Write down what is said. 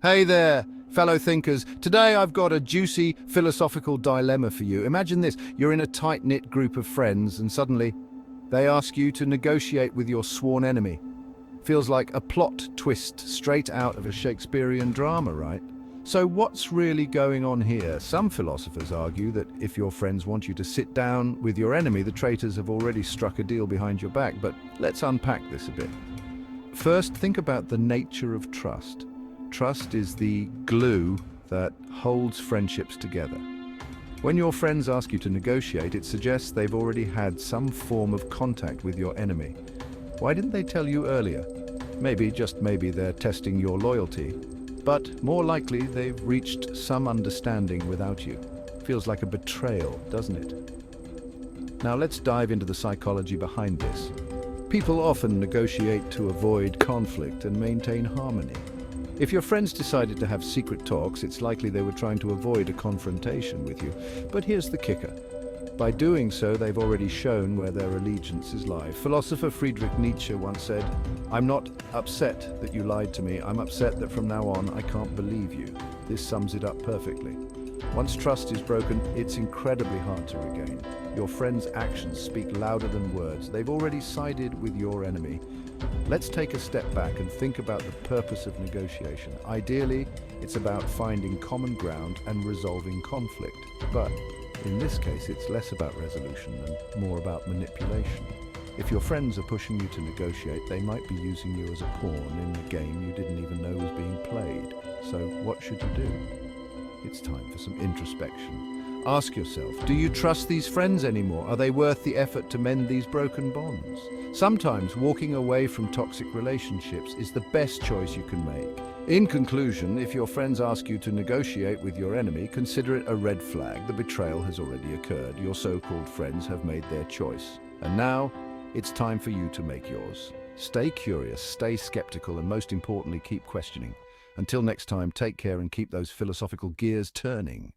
Hey there, fellow thinkers. Today I've got a juicy philosophical dilemma for you. Imagine this, you're in a tight-knit group of friends and suddenly they ask you to negotiate with your sworn enemy. Feels like a plot twist straight out of a Shakespearean drama, right? So what's really going on here? Some philosophers argue that if your friends want you to sit down with your enemy, the traitors have already struck a deal behind your back. But let's unpack this a bit. First, think about the nature of trust. Trust is the glue that holds friendships together. When your friends ask you to negotiate, it suggests they've already had some form of contact with your enemy. Why didn't they tell you earlier? Maybe, just maybe, they're testing your loyalty. But more likely, they've reached some understanding without you. Feels like a betrayal, doesn't it? Now let's dive into the psychology behind this. People often negotiate to avoid conflict and maintain harmony. If your friends decided to have secret talks, it's likely they were trying to avoid a confrontation with you. But here's the kicker. By doing so, they've already shown where their allegiances lie. Philosopher Friedrich Nietzsche once said, "I'm not upset that you lied to me. I'm upset that from now on I can't believe you." This sums it up perfectly. Once trust is broken, it's incredibly hard to regain. Your friends' actions speak louder than words. They've already sided with your enemy. Let's take a step back and think about the purpose of negotiation. Ideally, it's about finding common ground and resolving conflict. But in this case, it's less about resolution and more about manipulation. If your friends are pushing you to negotiate, they might be using you as a pawn in a game you didn't even know was being played. So what should you do? It's time for some introspection. Ask yourself, do you trust these friends anymore? Are they worth the effort to mend these broken bonds? Sometimes walking away from toxic relationships is the best choice you can make. In conclusion, if your friends ask you to negotiate with your enemy, consider it a red flag. The betrayal has already occurred. Your so-called friends have made their choice. And now, it's time for you to make yours. Stay curious, stay skeptical, and most importantly, keep questioning. Until next time, take care and keep those philosophical gears turning.